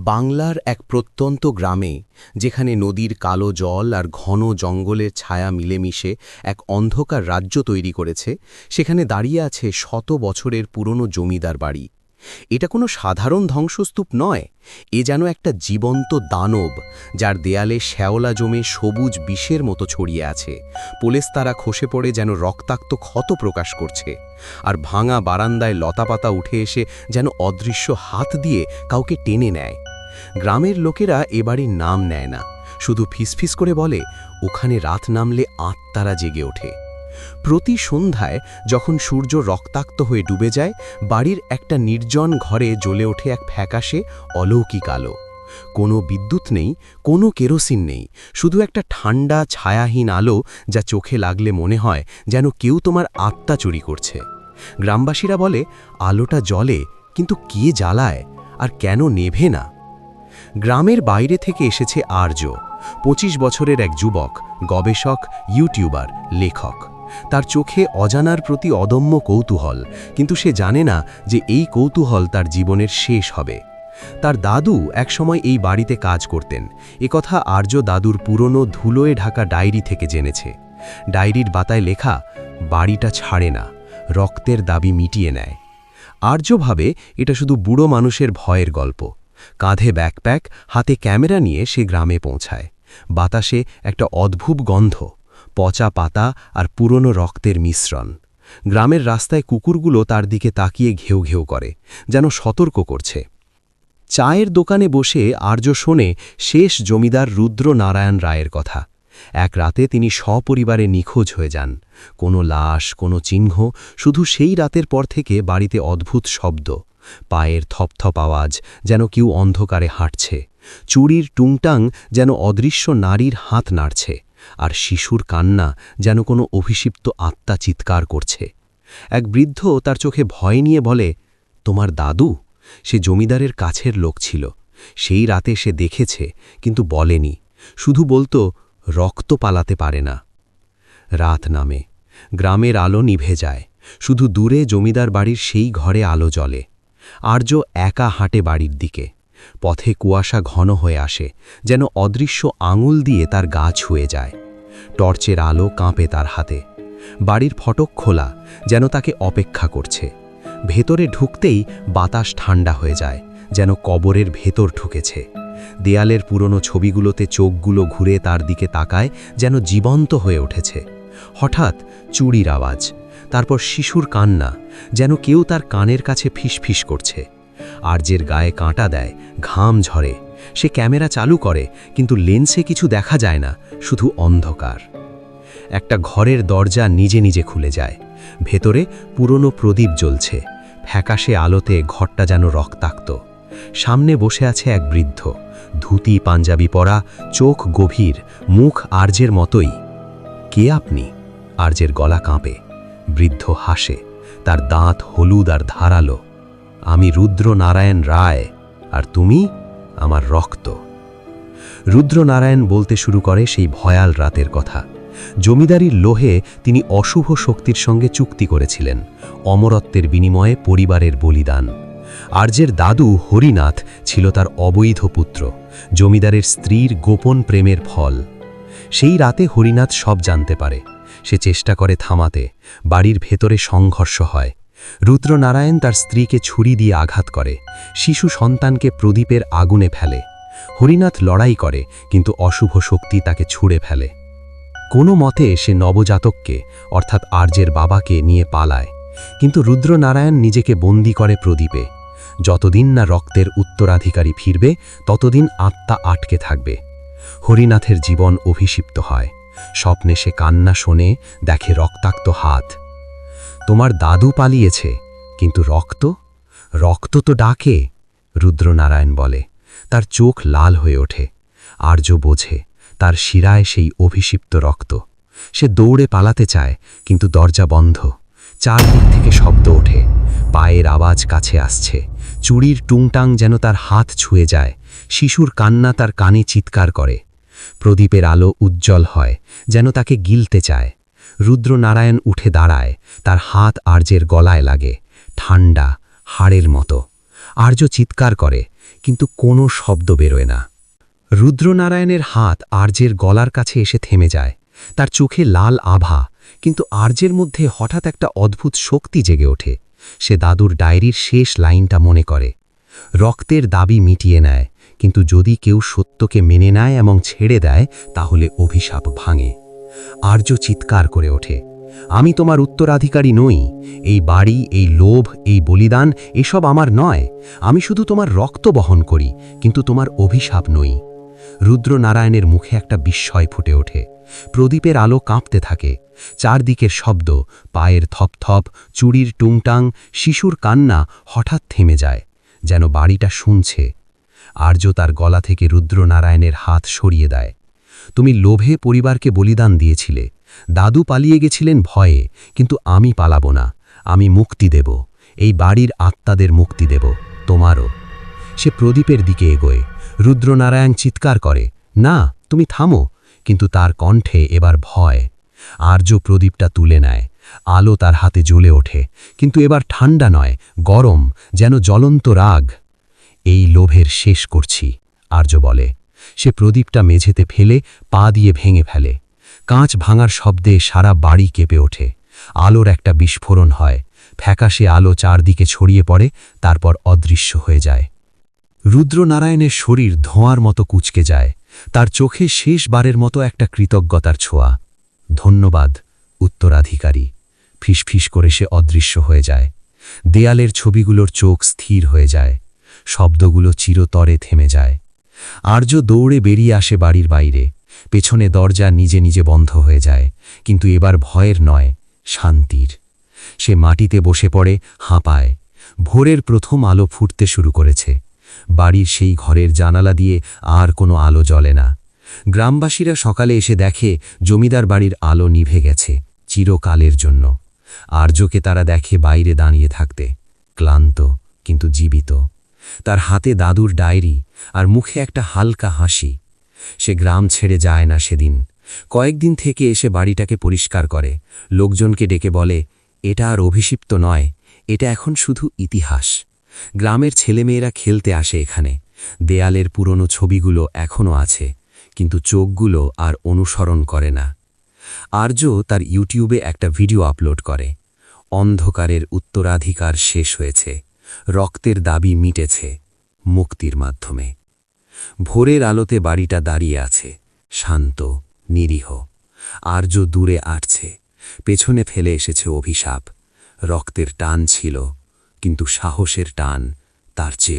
বাংলার এক প্রত্যন্ত গ্রামে, যেখানে নদীর কালো জল আর ঘন জঙ্গলের ছায়া মিলেমিশে এক অন্ধকার রাজ্য তৈরি করেছে, সেখানে দাঁড়িয়ে আছে শত বছরের পুরনো জমিদার বাড়ি। এটা কোনো সাধারণ ধ্বংসস্তূপ নয়, এ যেন একটা জীবন্ত দানব, যার দেয়ালে শ্যাওলা জমে সবুজ বিষের মতো ছড়িয়ে আছে। পোলেস্তারা খসে পড়ে যেন রক্তাক্ত ক্ষত প্রকাশ করছে, আর ভাঙা বারান্দায় লতাপাতা উঠে এসে যেন অদৃশ্য হাত দিয়ে কাউকে টেনে নেয়। গ্রামের লোকেরা এ বাড়ির নাম নেয় না, শুধু ফিসফিস করে বলে, ওখানে রাত নামলে আত্মারা জেগে ওঠে। প্রতি সন্ধ্যায় যখন সূর্য রক্তাক্ত হয়ে ডুবে যায়, বাড়ির একটা নির্জন ঘরে জ্বলে ওঠে এক ফ্যাকাশে অলৌকিক আলো। কোনো বিদ্যুৎ নেই, কোনো কেরোসিন নেই, শুধু একটা ঠান্ডা ছায়াহীন আলো, যা চোখে লাগলে মনে হয় যেন কেউ তোমার আত্মা চুরি করছে। গ্রামবাসীরা বলে, আলোটা জ্বলে, কিন্তু কে জ্বালায় আর কেন নেভে না? গ্রামের বাইরে থেকে এসেছে আর্য, 25 বছরের এক যুবক, গবেষক, ইউটিউবার, লেখক। তার চোখে অজানার প্রতি অদম্য কৌতূহল, কিন্তু সে জানে না যে এই কৌতূহল তার জীবনের শেষ হবে। তার দাদু একসময় এই বাড়িতে কাজ করতেন, একথা আর্য দাদুর পুরনো ধুলোয় ঢাকা ডায়েরি থেকে জেনেছে। ডায়েরির পাতায় লেখা, বাড়িটা ছাড়ে না, রক্তের দাবি মিটিয়ে নেয়। আর্য ভাবে এটা শুধু বুড়ো মানুষের ভয়ের গল্প। কাঁধে ব্যাকপ্যাক, হাতে ক্যামেরা নিয়ে সে গ্রামে পৌঁছায়। বাতাসে একটা অদ্ভুত গন্ধ, পচা পাতা আর পুরনো রক্তের মিশ্রণ। গ্রামের রাস্তায় কুকুরগুলো তার দিকে তাকিয়ে ঘেউ ঘেউ করে, যেন সতর্ক করছে। চায়ের দোকানে বসে আর্য শোনে শেষ জমিদার রুদ্র নারায়ণ রায়ের কথা। এক রাতে তিনি সপরিবারে নিখোঁজ হয়ে যান। কোনো লাশ, কোনো চিহ্ন, শুধু সেই রাতের পর থেকে বাড়িতে অদ্ভুত শব্দ, পায়ের থপথপ আওয়াজ, যেন কেউ অন্ধকারে হাঁটছে। চুড়ির টুংটাং যেন অদৃশ্য নারীর হাত নাড়ছে, আর শিশুর কান্না যেন কোনো অভিষিপ্ত আত্মা চিৎকার করছে। এক বৃদ্ধ তার চোখে ভয় নিয়ে বলে, তোমার দাদু? সে জমিদারের কাছের লোক ছিল। সেই রাতে সে দেখেছে, কিন্তু বলেনি, শুধু বলতো, রক্ত পালাতে পারে না। রাত নামে, গ্রামের আলো নিভে যায়, শুধু দূরে জমিদার বাড়ির সেই ঘরে আলো জ্বলে। আর্য একা হাঁটে বাড়ির দিকে। পথে কুয়াশা ঘন হয়ে আসে, যেন অদৃশ্য আঙুল দিয়ে তার গা ছুঁয়ে যায়। টর্চের আলো কাঁপে তার হাতে। বাড়ির ফটক খোলা, যেন তাকে অপেক্ষা করছে। ভেতরে ঢুকতেই বাতাস ঠান্ডা হয়ে যায়, যেন কবরের ভেতর ঢুকেছে। দেয়ালের পুরনো ছবিগুলোতে চোখগুলো ঘুরে তার দিকে তাকায়, যেন জীবন্ত হয়ে উঠেছে। হঠাৎ চুড়ির আওয়াজ, তারপর শিশুর কান্না, যেন কেউ তার কানের কাছে ফিসফিস করছে। আর্যের গায়ে কাঁটা দেয়, ঘাম ঝরে। সে ক্যামেরা চালু করে, কিন্তু লেন্সে কিছু দেখা যায় না, শুধু অন্ধকার। একটা ঘরের দরজা নিজে নিজে খুলে যায়। ভেতরে পুরনো প্রদীপ জ্বলছে, ফ্যাকাশে আলোতে ঘরটা যেন রক্তাক্ত। সামনে বসে আছে এক বৃদ্ধ, ধুতি পাঞ্জাবি পরা, চোখ গভীর, মুখ আর্যের মতোই। কে আপনি? আর্যের গলা কাঁপে। বৃদ্ধ হাসে, তার দাঁত হলুদ আর ধারালো। আমি রুদ্র নারায়ণ রায়, আর তুমি আমার রক্ত। রুদ্র নারায়ণ বলতে শুরু করে সেই ভয়াল রাতের কথা। জমিদারির লোহে তিনি অশুভ শক্তির সঙ্গে চুক্তি করেছিলেন, অমরত্বের বিনিময়ে পরিবারের বলিদান। আর্যের দাদু হরিনাথ ছিল তার অবৈধ পুত্র, জমিদারের স্ত্রীর গোপন প্রেমের ফল। সেই রাতে হরিনাথ সব জানতে পারে। সে চেষ্টা করে থামাতে। বাড়ির ভেতরে সংঘর্ষ হয়। রুদ্র নারায়ণ তার স্ত্রীকে ছুরি দিয়ে আঘাত করে, শিশু সন্তানকে প্রদীপের আগুনে ফেলে। হরিনাথ লড়াই করে, কিন্তু অশুভ শক্তি তাকে ছুঁড়ে ফেলে। কোনো মতে সে নবজাতককে, অর্থাৎ আর্যের বাবাকে নিয়ে পালায়, কিন্তু রুদ্র নারায়ণ নিজেকে বন্দী করে প্রদীপে। যতদিন না রক্তের উত্তরাধিকারী ফিরবে, ততদিন আত্মা আটকে থাকবে। হরিনাথের জীবন অভিষিপ্ত হয়। স্বপ্নে সে কান্না শোনে, দেখে রক্তাক্ত হাত। তোমার দাদু পালিয়েছে, কিন্তু রক্ত? রক্ত তো ডাকে, রুদ্রনারায়ণ বলে। তার চোখ লাল হয়ে ওঠে। আর্য বোঝে, তার শিরায় সেই অভিষিপ্ত রক্ত। সে দৌড়ে পালাতে চায়, কিন্তু দরজা বন্ধ। চারদিক থেকে শব্দ ওঠে, পায়ের আওয়াজ কাছে আসছে। চুড়ির টুংটাং যেন তার হাত ছুঁয়ে যায়। শিশুর কান্না তার কানে চিৎকার করে। প্রদীপের আলো উজ্জ্বল হয়, যেন তাকে গিলতে চায়। রুদ্র নারায়ণ উঠে দাঁড়ায়, তার হাত আর্যের গলায় লাগে, ঠান্ডা, হাড়ের মতো। আর্য চিৎকার করে, কিন্তু কোনো শব্দ বেরোয় না। রুদ্রনারায়ণের হাত আর্যের গলার কাছে এসে থেমে যায়। তার চোখে লাল আভা, কিন্তু আর্যের মধ্যে হঠাৎ একটা অদ্ভুত শক্তি জেগে ওঠে। সে দাদুর ডায়েরির শেষ লাইনটা মনে করে, রক্তের দাবি মিটিয়ে নেয়, কিন্তু যদি কেউ সত্যকে মেনে নেয় এবং ছেড়ে দেয় তাহলে অভিশাপ ভাঙে। আর্য চিৎকার করে ওঠে, আমি তোমার উত্তরাধিকারী নই। এই বাড়ি, এই লোভ, এই বলিদান এসব আমার নয়। আমি শুধু তোমার রক্ত বহন করি, কিন্তু তোমার অভিশাপ নই। রুদ্রনারায়ণের মুখে একটা বিস্ময় ফুটে ওঠে। প্রদীপের আলো কাঁপতে থাকে। চারদিকের শব্দ, পায়ের থপথপ, চুড়ির টুংটাং, শিশুর কান্না হঠাৎ থেমে যায়, যেন বাড়িটা শুনছে। আর্য তার গলা থেকে রুদ্রনারায়ণের হাত সরিয়ে দেয়। তুমি লোভে পরিবারকে বলিদান দিয়েছিলে। দাদু পালিয়ে গেছিলেন ভয়ে, কিন্তু আমি পালাবো না। আমি মুক্তি দেব, এই বাড়ির আত্মাদের মুক্তি দেব, তোমারও। সে প্রদীপের দিকে এগোয়। রুদ্রনারায়ণ চিৎকার করে, না, তুমি থামো। কিন্তু তার কণ্ঠে এবার ভয়। আর্য প্রদীপটা তুলে নেয়। আলো তার হাতে জ্বলে ওঠে, কিন্তু এবার ঠান্ডা নয়, গরম, যেন জ্বলন্ত রাগ। এই লোভের শেষ করছি, আর্য বলে। সে প্রদীপটা মেঝেতে ফেলে পা দিয়ে ভেঙে ফেলে। কাঁচ ভাঙার শব্দে সারা বাড়ি কেঁপে ওঠে। আলোর একটা বিস্ফোরণ হয়, ফ্যাকাশে আলো চারদিকে ছড়িয়ে পড়ে, তারপর অদৃশ্য হয়ে যায়। রুদ্রনারায়ণের শরীর ধোঁয়ার মতো কুঁচকে যায়। তার চোখে শেষবারের মতো একটা কৃতজ্ঞতার ছোঁয়া। ধন্যবাদ, উত্তরাধিকারী। ফিসফিস করে সে অদৃশ্য হয়ে যায়। দেয়ালের ছবিগুলোর চোখ স্থির হয়ে যায়। শব্দগুলো চিরতরে থেমে যায়। আর্য দৌড়ে বেরিয়ে আসে বাড়ির বাইরে। পেছনে দরজা নিজে নিজে বন্ধ হয়ে যায়, কিন্তু এবার ভয়ের নয়, শান্তির। সে মাটিতে বসে পড়ে, হাঁপায়। ভোরের প্রথম আলো ফুটতে শুরু করেছে। বাড়ির সেই ঘরের জানালা দিয়ে আর কোনো আলো জ্বলে না। গ্রামবাসীরা সকালে এসে দেখে জমিদার বাড়ির আলো নিভে গেছে, চিরকালের জন্য। আর্যকে তারা দেখে বাইরে দাঁড়িয়ে থাকতে, ক্লান্ত কিন্তু জীবিত। তার হাতে দাদুর ডায়েরি, আর মুখে একটা হালকা হাসি। সে গ্রাম ছেড়ে যায় না সেদিন। কয়েকদিন থেকে এসে বাড়িটাকে পরিষ্কার করে, লোকজনকে ডেকে বলে, এটা আর অভিশিপ্ত নয়, এটা এখন শুধু ইতিহাস। গ্রামের ছেলেমেয়েরা খেলতে আসে এখানে। দেয়ালের পুরনো ছবিগুলো এখনও আছে, কিন্তু চোখগুলো আর অনুসরণ করে না। আর্য তার ইউটিউবে একটা ভিডিও আপলোড করে, অন্ধকারের উত্তরাধিকার শেষ হয়েছে, রক্তের দাবি মিটেছে, মুক্তির মাধ্যমে। ভোরের আলোতে বাড়িটা দাঁড়িয়ে আছে, শান্ত, নিরীহ। আর্য দূরে আটছে, পেছনে ফেলে এসেছে অভিশাপ। রক্তের টান ছিল, কিন্তু সাহসের টান তার চেয়ে